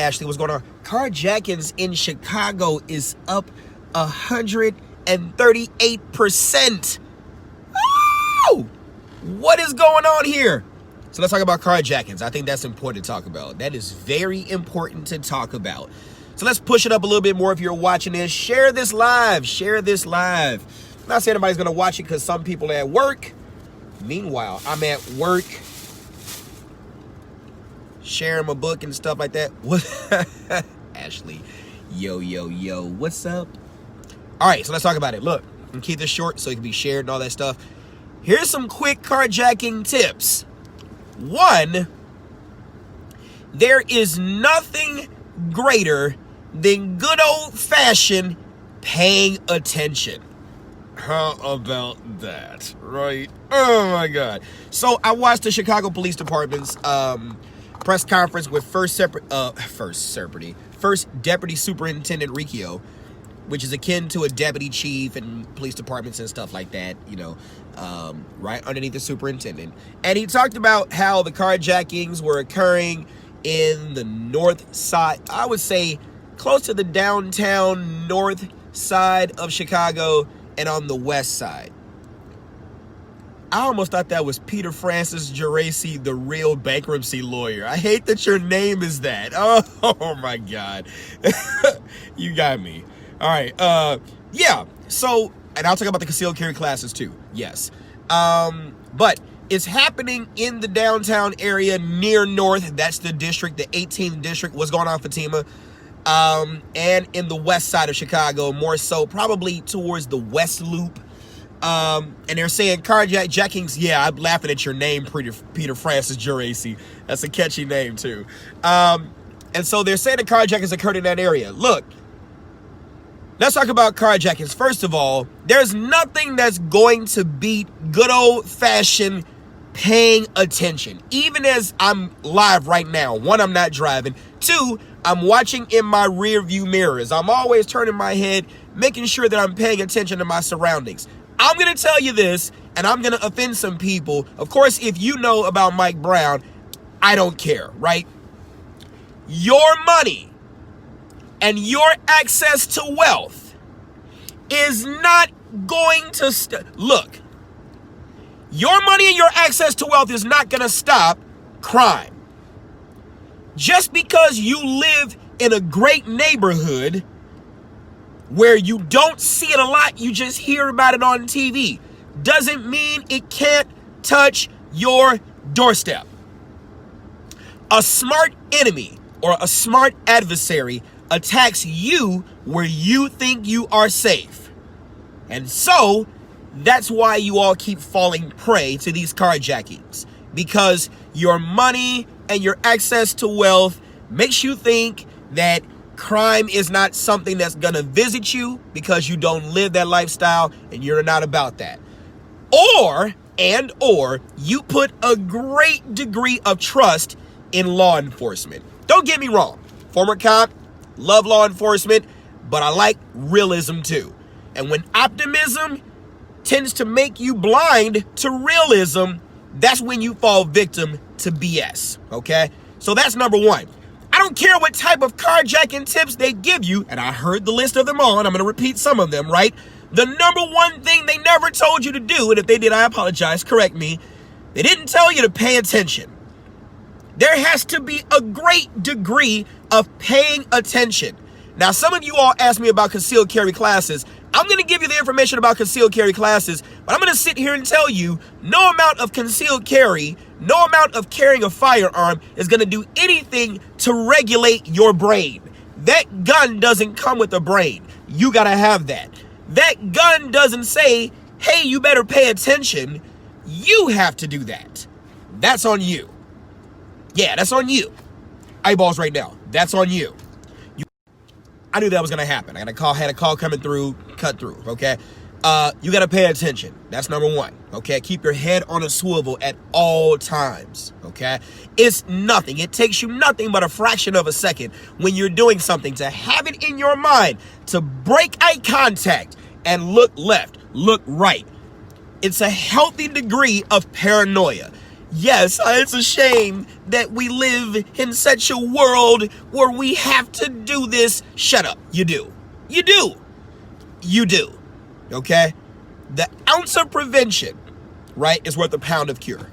Ashley, what's going on? Carjackings in Chicago is up 138%. Oh! What is going on here? So let's talk about carjackings. I think that's important to talk about. That is very important to talk about. So let's push it up a little bit more if you're watching this. Share this live. Share this live. I'm not saying anybody's going to watch it because some people are at work. Meanwhile, I'm at work sharing my book and stuff like that. What? Ashley, yo, what's up? All right, so let's talk about it. Look, I'm gonna keep this short so it can be shared and all that stuff. Here's some quick carjacking tips. One, there is nothing greater than good old-fashioned paying attention. How about that, right? Oh my God. So I watched the Chicago Police Department's press conference with First Deputy Superintendent Riccio, which is akin to a deputy chief in police departments and stuff like that, you know, right underneath the superintendent. And he talked about how the carjackings were occurring in the north side, I would say close to the downtown north side of Chicago and on the west side. I almost thought that was Peter Francis Geraci, the real bankruptcy lawyer. I hate that your name is that. Oh my God. You got me. All right. Yeah. So, and I'll talk about the concealed carry classes too. Yes. But it's happening in the downtown area near North. That's the district, the 18th district. What's going on, Fatima? And in the west side of Chicago, more so probably towards the West Loop. And they're saying carjackings. Yeah, I'm laughing at your name, Peter Francis Geraci. That's a catchy name too. And so they're saying the carjackings occurred in that area. Look, let's talk about carjackings. First of all, there's nothing that's going to beat good old-fashioned paying attention. Even as I'm live right now. One, I'm not driving. Two, I'm watching in my rear view mirrors. I'm always turning my head, making sure that I'm paying attention to my surroundings. I'm going to tell you this, and I'm going to offend some people. Of course, if you know about Mike Brown, I don't care, right? Your money and your access to wealth is not going to look, your money and your access to wealth is not going to stop crime. Just because you live in a great neighborhood where you don't see it a lot, you just hear about it on TV, doesn't mean it can't touch your doorstep. A smart enemy or a smart adversary attacks you where you think you are safe. And so, that's why you all keep falling prey to these carjackings. Because your money and your access to wealth makes you think that crime is not something that's going to visit you because you don't live that lifestyle and you're not about that. Or you put a great degree of trust in law enforcement. Don't get me wrong. Former cop, love law enforcement, but I like realism too. And when optimism tends to make you blind to realism, that's when you fall victim to BS, okay? So that's number one. I don't care what type of carjacking tips they give you, and I heard the list of them all, and I'm going to repeat some of them, right? The number one thing they never told you to do, and if they did, I apologize, correct me, they didn't tell you to pay attention. There has to be a great degree of paying attention. Now, some of you all asked me about concealed carry classes. I'm going to give you the information about concealed carry classes, but I'm going to sit here and tell you no amount of concealed carry, no amount of carrying a firearm is going to do anything to regulate your brain. That gun doesn't come with a brain. You got to have that. That gun doesn't say, hey, you better pay attention. You have to do that. That's on you. Yeah, that's on you. Eyeballs right now. That's on you. I knew that was going to happen. I had a call coming through, cut through, okay? You got to pay attention. That's number one, okay? Keep your head on a swivel at all times, okay? It's nothing. It takes you nothing but a fraction of a second when you're doing something to have it in your mind to break eye contact and look left, look right. It's a healthy degree of paranoia. Yes, it's a shame that we live in such a world where we have to do this. Shut up. You do. You do. You do. Okay? The ounce of prevention, right, is worth a pound of cure,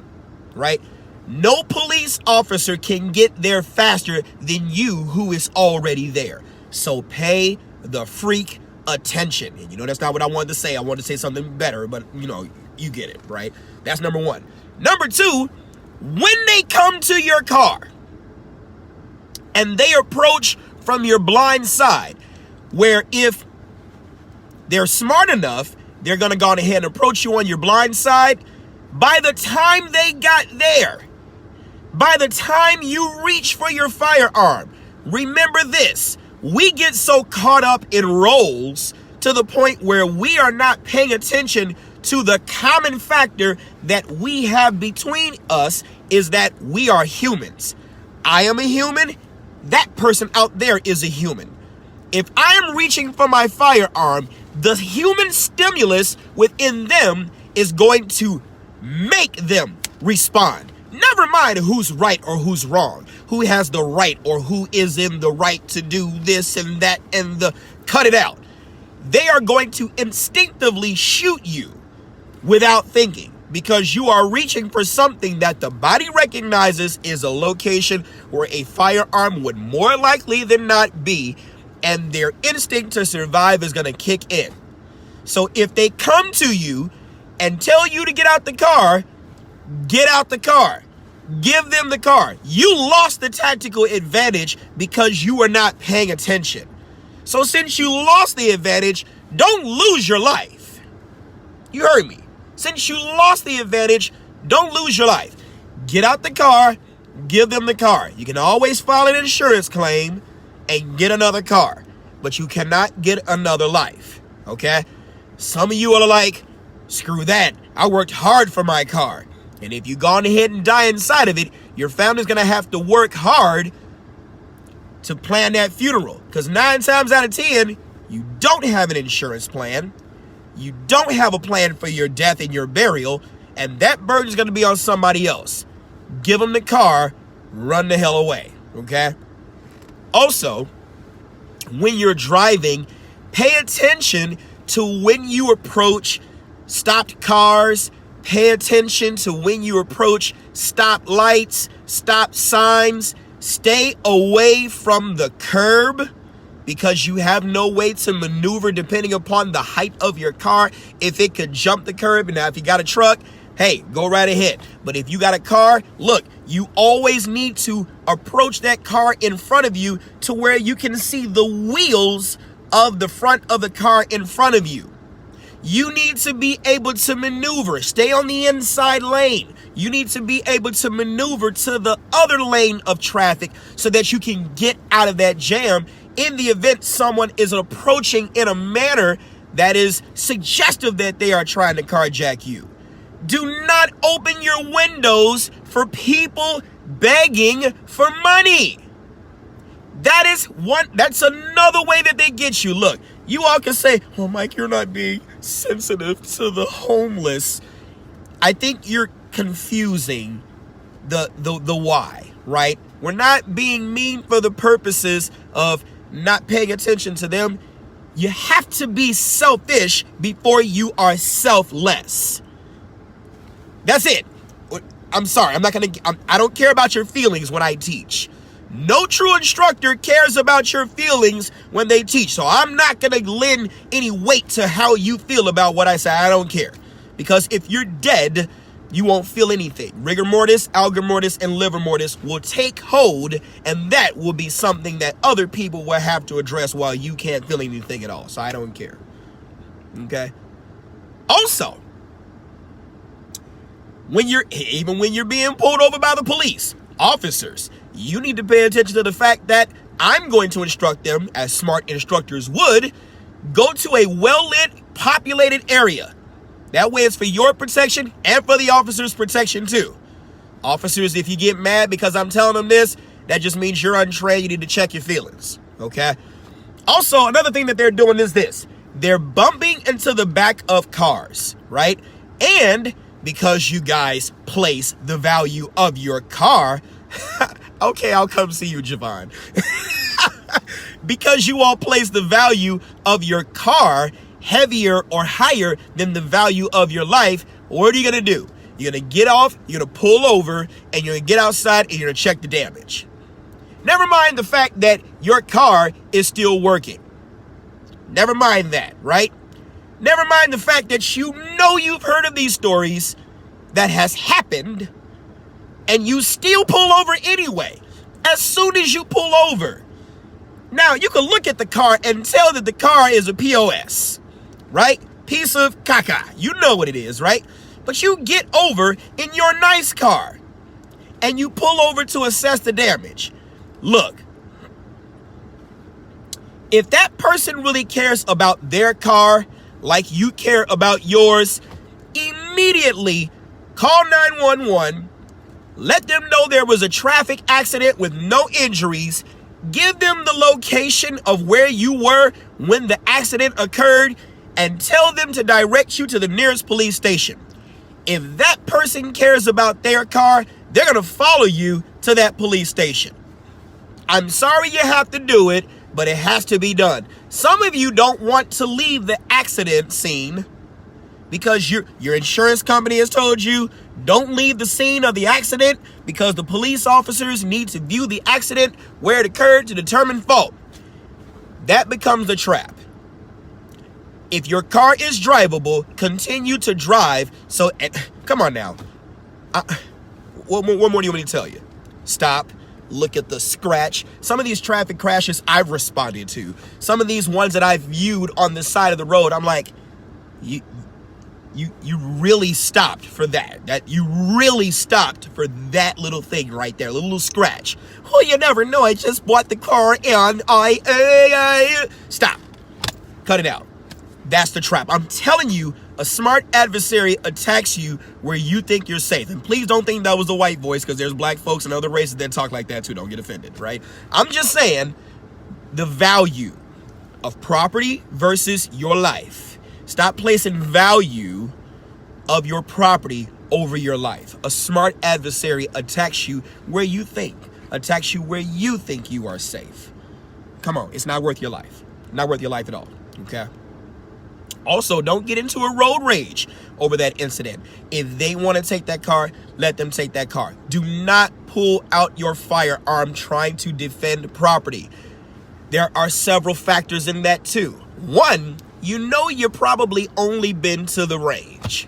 right? No police officer can get there faster than you who is already there. So pay the freak attention. And you know, that's not what I wanted to say. I wanted to say something better, but you know, you get it, right? That's number one. Number two, when they come to your car and they approach from your blind side, where if they're smart enough, they're going to go ahead and approach you on your blind side. By the time they got there, by the time you reach for your firearm, remember this, we get so caught up in roles to the point where we are not paying attention to the common factor that we have between us is that we are humans. I am a human. That person out there is a human. If I am reaching for my firearm, the human stimulus within them is going to make them respond. Never mind who's right or who's wrong, who has the right or who is in the right to do this and that and cut it out. They are going to instinctively shoot you without thinking because you are reaching for something that the body recognizes is a location where a firearm would more likely than not be, and their instinct to survive is going to kick in. So if they come to you and tell you to get out the car, get out the car. Give them the car. You lost the tactical advantage because you were not paying attention. So since you lost the advantage, don't lose your life. You heard me. Since you lost the advantage, don't lose your life. Get out the car. Give them the car. You can always file an insurance claim and get another car, but you cannot get another life. Okay? Some of you are like, screw that. I worked hard for my car. And if you gone ahead and die inside of it, your family's going to have to work hard to plan that funeral. Because 9 times out of 10, you don't have an insurance plan. You don't have a plan for your death and your burial. And that burden's going to be on somebody else. Give them the car. Run the hell away. Okay? Also, when you're driving, pay attention to when you approach stopped cars. Pay attention to when you approach stop lights, stop signs. Stay away from the curb because you have no way to maneuver depending upon the height of your car. If it could jump the curb, and now if you got a truck, hey, go right ahead. But if you got a car, look, you always need to approach that car in front of you to where you can see the wheels of the front of the car in front of you. You need to be able to maneuver. Stay on the inside lane. You need to be able to maneuver to the other lane of traffic so that you can get out of that jam in the event someone is approaching in a manner that is suggestive that they are trying to carjack you. Do not open your windows for people begging for money. That's another way that they get you. Look, you all can say, oh, Mike, you're not being sensitive to the homeless. I think you're confusing the why, right? We're not being mean for the purposes of not paying attention to them. You have to be selfish before you are selfless. That's it. I'm sorry. I don't care about your feelings when I teach. No true instructor cares about your feelings when they teach. So I'm not going to lend any weight to how you feel about what I say. I don't care. Because if you're dead, you won't feel anything. Rigor mortis, algor mortis, and liver mortis will take hold, and that will be something that other people will have to address while you can't feel anything at all. So I don't care. Okay? Also, when you're being pulled over by the police, officers, you need to pay attention to the fact that I'm going to instruct them, as smart instructors would, go to a well-lit, populated area. That way it's for your protection and for the officer's protection too. Officers, if you get mad because I'm telling them this, that just means you're untrained. You need to check your feelings, okay? Also, another thing that they're doing is this. They're bumping into the back of cars, right? And because you guys place the value of your car. Okay, I'll come see you, Javon. Because you all place the value of your car heavier or higher than the value of your life, what are you going to do? You're going to get off, you're going to pull over, and you're going to get outside and you're going to check the damage. Never mind the fact that your car is still working. Never mind that, right? Never mind the fact that you know you've heard of these stories that has happened, and you still pull over anyway. As soon as you pull over. Now, you can look at the car and tell that the car is a POS, right? Piece of caca. You know what it is, right? But you get over in your nice car, and you pull over to assess the damage. Look, if that person really cares about their car like you care about yours, immediately call 911, let them know there was a traffic accident with no injuries, give them the location of where you were when the accident occurred, and tell them to direct you to the nearest police station. If that person cares about their car, they're going to follow you to that police station. I'm sorry you have to do it, but it has to be done. Some of you don't want to leave the accident scene because your insurance company has told you don't leave the scene of the accident because the police officers need to view the accident where it occurred to determine fault. That becomes a trap. If your car is drivable, continue to drive. So, come on now. What more do you want me to tell you? Stop. Look at the scratch. Some of these traffic crashes I've responded to. Some of these ones that I've viewed on the side of the road, I'm like, you really stopped for that. You really stopped for that little thing right there, little scratch. Oh, you never know. I just bought the car and stop. Cut it out. That's the trap. I'm telling you, a smart adversary attacks you where you think you're safe. And please don't think that was the white voice, because there's black folks and other races that talk like that too. Don't get offended, right? I'm just saying the value of property versus your life. Stop placing value of your property over your life. A smart adversary attacks you where you think. Attacks you where you think you are safe. Come on, it's not worth your life. Not worth your life at all, okay? Also, don't get into a road rage over that incident. If they want to take that car, let them take that car. Do not pull out your firearm trying to defend property. There are several factors in that too. One, you know you've probably only been to the range.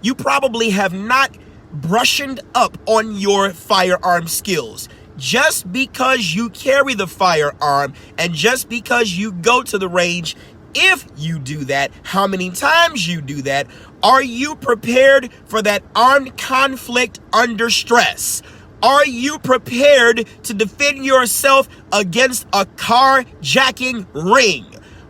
You probably have not brushed up on your firearm skills. Just because you carry the firearm and just because you go to the range, if you do that, how many times you do that, are you prepared for that armed conflict under stress? Are you prepared to defend yourself against a carjacking ring?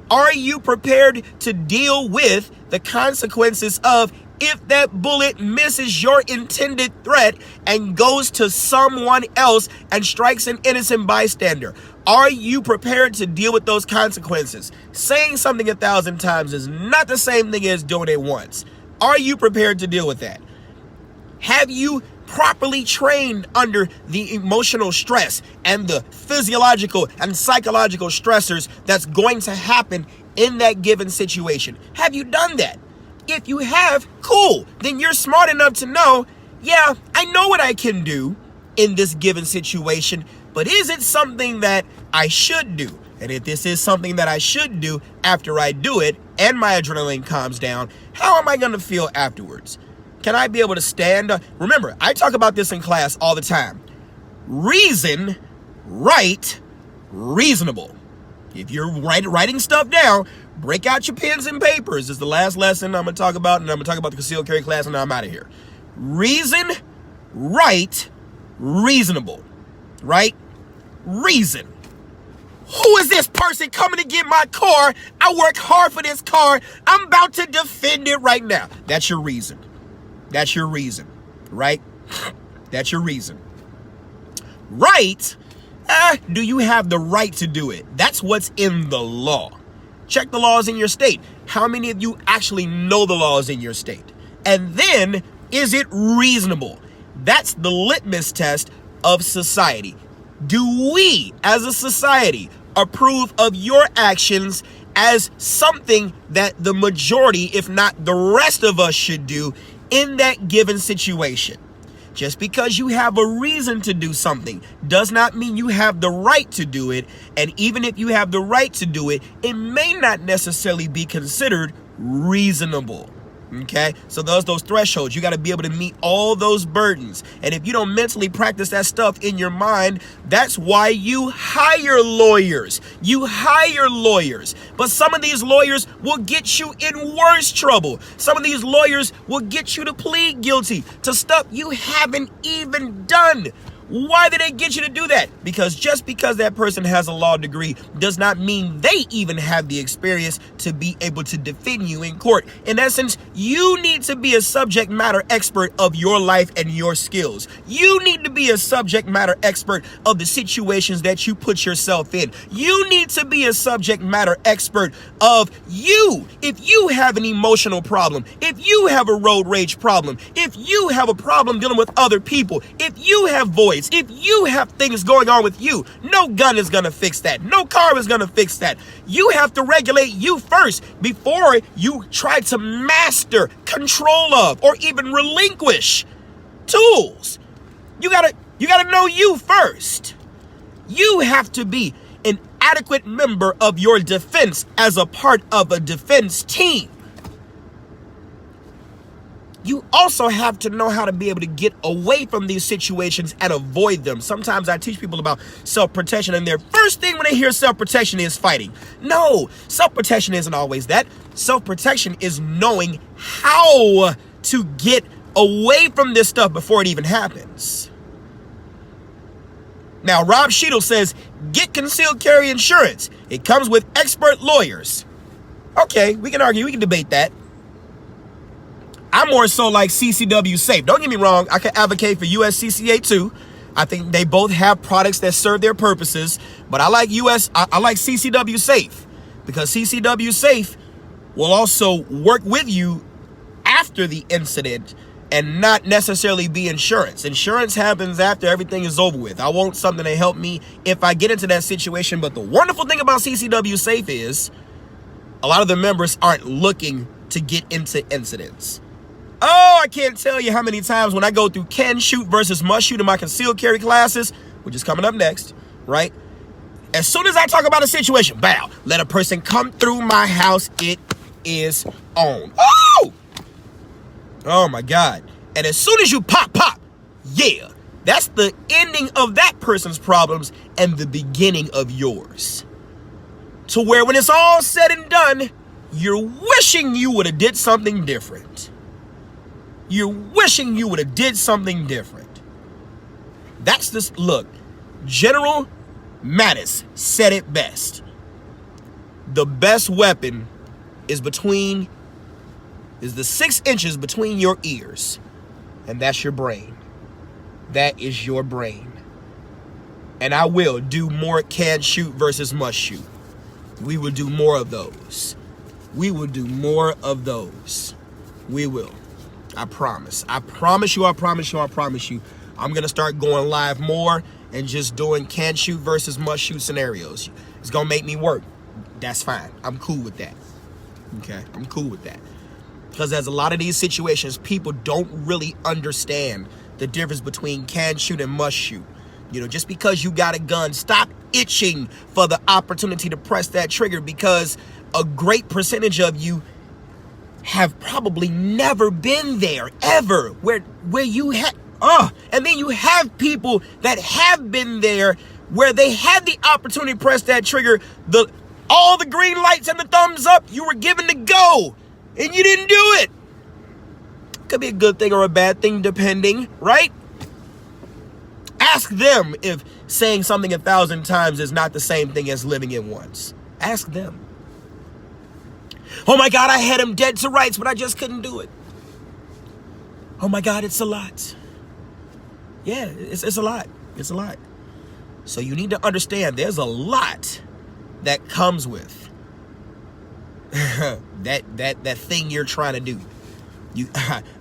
Are you prepared to deal with the consequences of if that bullet misses your intended threat and goes to someone else and strikes an innocent bystander? Are you prepared to deal with those consequences? Saying something 1,000 times is not the same thing as doing it once. Are you prepared to deal with that? Have you properly trained under the emotional stress and the physiological and psychological stressors that's going to happen in that given situation? Have you done that? If you have, cool. Then you're smart enough to know, yeah, I know what I can do in this given situation, but is it something that I should do? And if this is something that I should do after I do it and my adrenaline calms down, how am I going to feel afterwards? Can I be able to stand up? Remember, I talk about this in class all the time. Reason, right, reasonable. If you're writing stuff down, break out your pens and papers. This is the last lesson I'm going to talk about, and I'm going to talk about the concealed carry class, and I'm out of here. Reason, right, reasonable. Right? Reason. Who is this person coming to get my car? I worked hard for this car. I'm about to defend it right now. That's your reason. That's your reason. Right? That's your reason. Right? Do you have the right to do it? That's what's in the law. Check the laws in your state. How many of you actually know the laws in your state? And then Is it reasonable? That's the litmus test of society. Do we, as a society, approve of your actions as something that the majority, if not the rest of us, should do in that given situation? Just because you have a reason to do something does not mean you have the right to do it. And even if you have the right to do it, it may not necessarily be considered reasonable. Okay, so those thresholds, you got to be able to meet all those burdens. And if you don't mentally practice that stuff in your mind, that's why you hire lawyers. You hire lawyers. But some of these lawyers will get you in worse trouble. Some of these lawyers will get you to plead guilty to stuff you haven't even done. Why did they get you to do that? Because just because that person has a law degree does not mean they even have the experience to be able to defend you in court. In essence, you need to be a subject matter expert of your life and your skills. You need to be a subject matter expert of the situations that you put yourself in. You need to be a subject matter expert of you. If you have an emotional problem, if you have a road rage problem, if you have a problem dealing with other people, if you have voice, if you have things going on with you, no gun is going to fix that. No car is going to fix that. You have to regulate you first before you try to master, control of, or even relinquish tools. You gotta know you first. You have to be an adequate member of your defense as a part of a defense team. You also have to know how to be able to get away from these situations and avoid them. Sometimes I teach people about self-protection, and their first thing when they hear self-protection is fighting. No, self-protection isn't always that. Self-protection is knowing how to get away from this stuff before it even happens. Now, Rob Sheetal says, get concealed carry insurance. It comes with expert lawyers. Okay, we can argue, we can debate that. I'm more so like CCW Safe. Don't get me wrong, I can advocate for USCCA too. I think they both have products that serve their purposes, but I like I like CCW Safe, because CCW Safe will also work with you after the incident and not necessarily be insurance. Insurance happens after everything is over with. I want something to help me if I get into that situation. But the wonderful thing about CCW Safe is a lot of the members aren't looking to get into incidents. Oh, I can't tell you how many times when I go through can shoot versus must shoot in my concealed carry classes, which is coming up next, right? As soon as I talk about a situation, bow, let a person come through my house, it is on. Oh my God. And as soon as you pop, yeah, that's the ending of that person's problems and the beginning of yours. To where when it's all said and done, you're wishing you would have did something different. You're wishing you would have did something different. That's this. Look, General Mattis said it best. The best weapon is the 6 inches between your ears. And that's your brain. That is your brain. And I will do more can shoot versus must shoot. We will do more of those. We will do more of those. We will. I promise. I promise you. I promise you. I promise you. I'm going to start going live more and just doing can shoot versus must shoot scenarios. It's going to make me work. That's fine. I'm cool with that. Okay? I'm cool with that. Because there's a lot of these situations, people don't really understand the difference between can shoot and must shoot. You know, just because you got a gun, stop itching for the opportunity to press that trigger, because a great percentage of you have probably never been there ever where you had and then you have people that have been there where they had the opportunity to press that trigger, all the green lights and the thumbs up you were given to go, and you didn't do it. Could be a good thing or a bad thing depending, right? Ask them if saying something 1,000 times is not the same thing as living it once. Ask them. Oh my God, I had him dead to rights, but I just couldn't do it. Oh my God, it's a lot. Yeah, it's a lot. It's a lot. So you need to understand there's a lot that comes with that thing you're trying to do.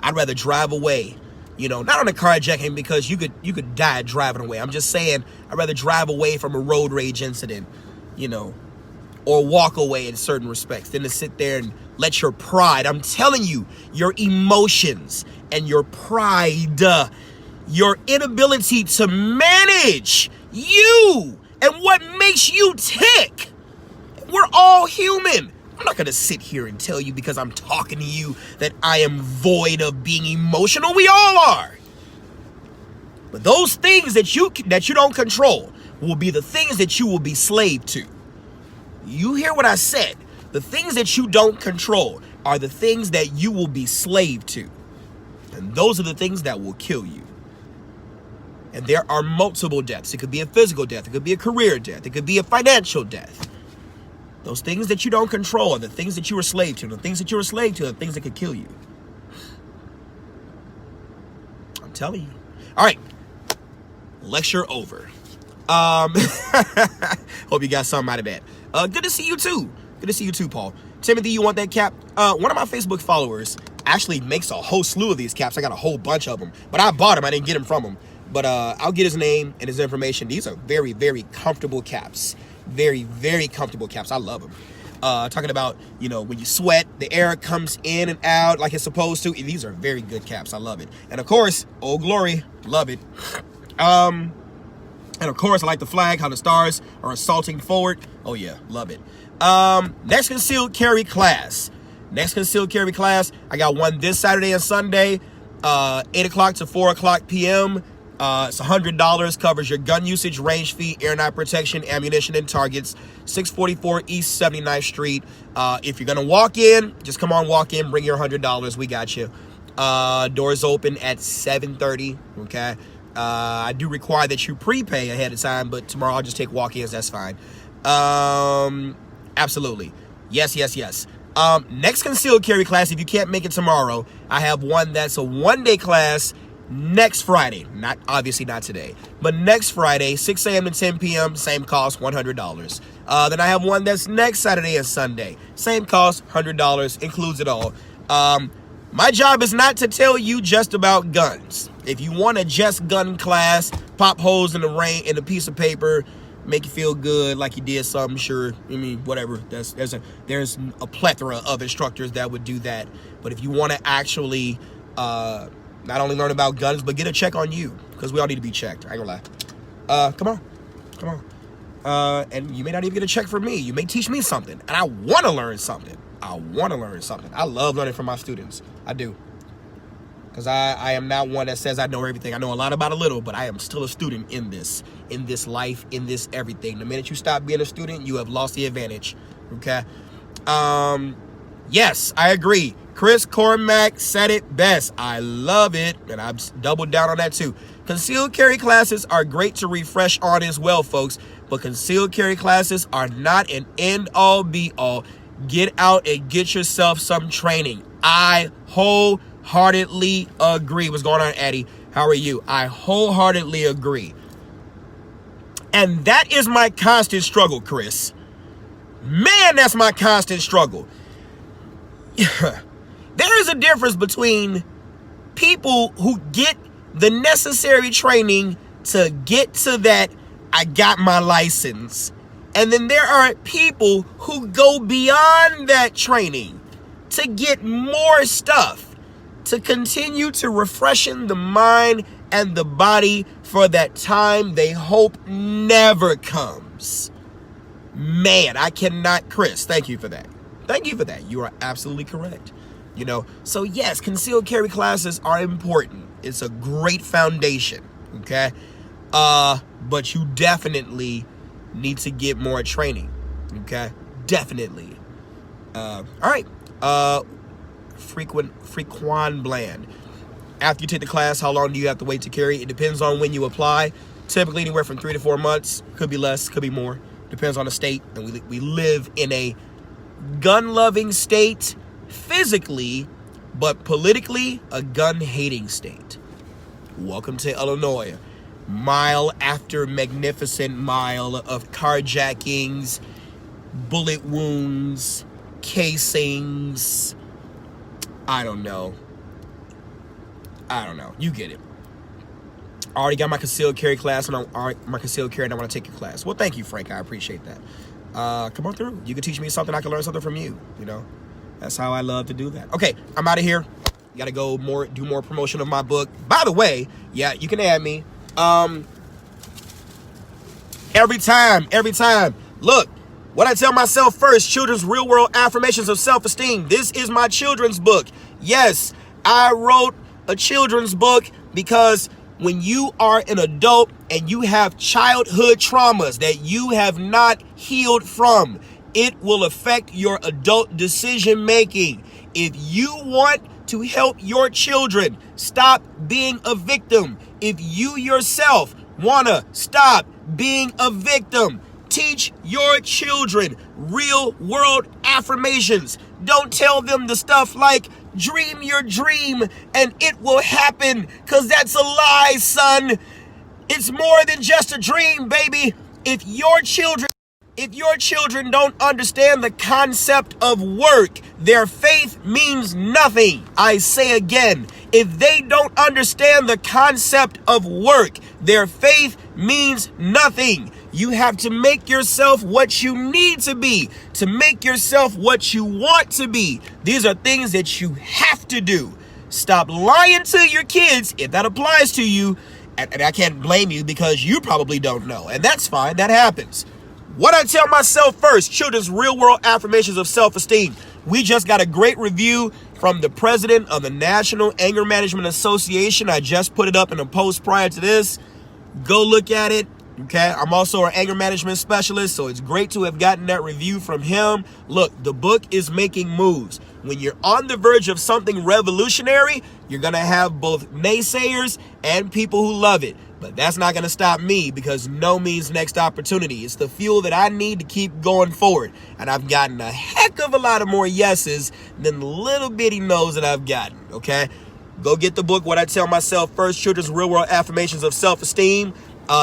I'd rather drive away. Not on a carjacking, because you could die driving away. I'm just saying, I'd rather drive away from a road rage incident, or walk away in certain respects, than to sit there and let your pride, I'm telling you, your emotions and your pride, your inability to manage you and what makes you tick. We're all human. I'm not going to sit here and tell you, because I'm talking to you, that I am void of being emotional. We all are. But those things that you don't control will be the things that you will be slave to. You hear what I said? The things that you don't control are the things that you will be slave to. And those are the things that will kill you. And there are multiple deaths. It could be a physical death. It could be a career death. It could be a financial death. Those things that you don't control are the things that you are slave to. The things that you're a slave to are the things that could kill you. I'm telling you. All right. Lecture over. Hope you got something out of that. Good to see you too. Good to see you too, Paul. Timothy, you want that cap? One of my Facebook followers actually makes a whole slew of these caps. I got a whole bunch of them. But I bought them. I didn't get them from him. But I'll get his name and his information. These are very, very comfortable caps. Very, very comfortable caps. I love them. Talking about, when you sweat, the air comes in and out like it's supposed to. These are very good caps. I love it. And of course, Old Glory, love it. And of course, I like the flag, how the stars are assaulting forward. Oh yeah, love it. Next concealed carry class. I got one this Saturday and Sunday, 8 o'clock to 4 o'clock p.m. It's $100, covers your gun usage, range fee, air night protection, ammunition, and targets. 644 East 79th Street. If you're going to walk in, just come on, walk in, bring your $100. We got you. Doors open at 7:30, okay? I do require that you prepay ahead of time, but tomorrow I'll just take walk-ins. That's fine. Absolutely. Yes. Next concealed carry class, if you can't make it tomorrow, I have one that's a one-day class next Friday. Obviously not today, but next Friday, 6 a.m. to 10 p.m., same cost, $100. Then I have one that's next Saturday and Sunday. Same cost, $100, includes it all. My job is not to tell you just about guns. If you want a just gun class, pop holes in the rain in a piece of paper, make you feel good like you did something, sure. Whatever. There's a plethora of instructors that would do that. But if you want to actually not only learn about guns, but get a check on you, because we all need to be checked. I ain't gonna lie. Come on. And you may not even get a check from me. You may teach me something, and I want to learn something. I love learning from my students. I do. Because I am not one that says I know everything. I know a lot about a little, but I am still a student in this life, in this everything. The minute you stop being a student, you have lost the advantage. Okay? Yes, I agree. Chris Cormack said it best. I love it, and I've doubled down on that too. Concealed carry classes are great to refresh on as well, folks, but concealed carry classes are not an end-all, be-all. Get out and get yourself some training. I wholeheartedly agree. What's going on, Addie? How are you? I wholeheartedly agree. And that is my constant struggle, Chris. Man, that's my constant struggle. There is a difference between people who get the necessary training to get to that, I got my license. And then there are people who go beyond that training to get more stuff, to continue to refreshen the mind and the body for that time they hope never comes. Man, I cannot, Chris, thank you for that. You are absolutely correct. So yes, concealed carry classes are important. It's a great foundation, okay? But you definitely need to get more training, okay? Definitely. All right. Frequan Bland. After you take the class, how long do you have to wait to carry? It depends on when you apply. Typically anywhere from 3 to 4 months. Could be less, could be more. Depends on the state. And we live in a gun-loving state physically, but politically a gun-hating state. Welcome to Illinois. Mile after magnificent mile of carjackings, bullet wounds, casings, I don't know, I don't know. You get it. I already got my concealed carry class, and I want to take your class. Well, thank you, Frank. I appreciate that. Come on through. You can teach me something. I can learn something from you. You know, that's how I love to do that. Okay, I'm out of here. Got to go do more promotion of my book. By the way, yeah, you can add me. Every time. Look, what I tell myself first, children's real world affirmations of self-esteem. This is my children's book. Yes, I wrote a children's book because when you are an adult and you have childhood traumas that you have not healed from, it will affect your adult decision making. If you want to help your children stop being a victim, if you yourself want to stop being a victim, teach your children real world affirmations. Don't tell them the stuff like, dream your dream and it will happen, because that's a lie, son. It's more than just a dream, baby. If your children don't understand the concept of work, their faith means nothing. I say again, if they don't understand the concept of work, their faith means nothing. You have to make yourself what you need to be, to make yourself what you want to be. These are things that you have to do. Stop lying to your kids if that applies to you. And I can't blame you because you probably don't know. And that's fine. That happens. What I tell myself first, children's real world affirmations of self-esteem. We just got a great review from the president of the National Anger Management Association. I just put it up in a post prior to this. Go look at it. Okay, I'm also an anger management specialist, so it's great to have gotten that review from him. Look, the book is making moves. When you're on the verge of something revolutionary, you're going to have both naysayers and people who love it. But that's not going to stop me, because no means next opportunity. It's the fuel that I need to keep going forward. And I've gotten a heck of a lot of more yeses than the little bitty no's that I've gotten, okay? Go get the book, What I Tell Myself First, Children's Real World Affirmations of Self-Esteem.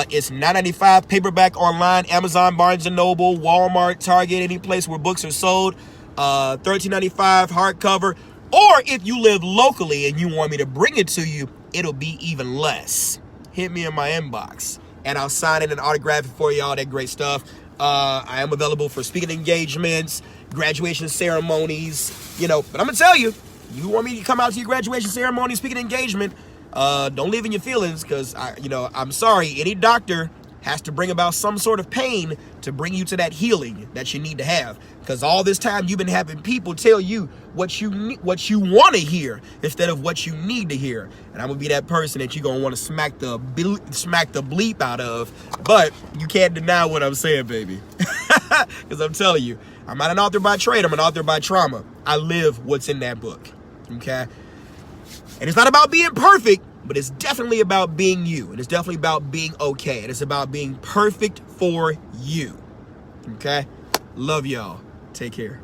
It's $9.95 paperback online, Amazon, Barnes & Noble, Walmart, Target, any place where books are sold. $13.95 hardcover. Or if you live locally and you want me to bring it to you, it'll be even less. Hit me in my inbox and I'll sign it and autograph it for you, all that great stuff. I am available for speaking engagements, graduation ceremonies, but I'm gonna tell you, you want me to come out to your graduation ceremony, speaking engagement, don't live in your feelings, because I'm sorry, any doctor has to bring about some sort of pain to bring you to that healing that you need to have. Because all this time you've been having people tell you what you want to hear instead of what you need to hear. And I'm gonna be that person that you're gonna want to smack the bleep out of. But you can't deny what I'm saying, baby. Because I'm telling you, I'm not an author by trade. I'm an author by trauma. I live what's in that book. Okay. And it's not about being perfect, but it's definitely about being you. And it's definitely about being okay. And it's about being perfect for you. Okay? Love y'all. Take care.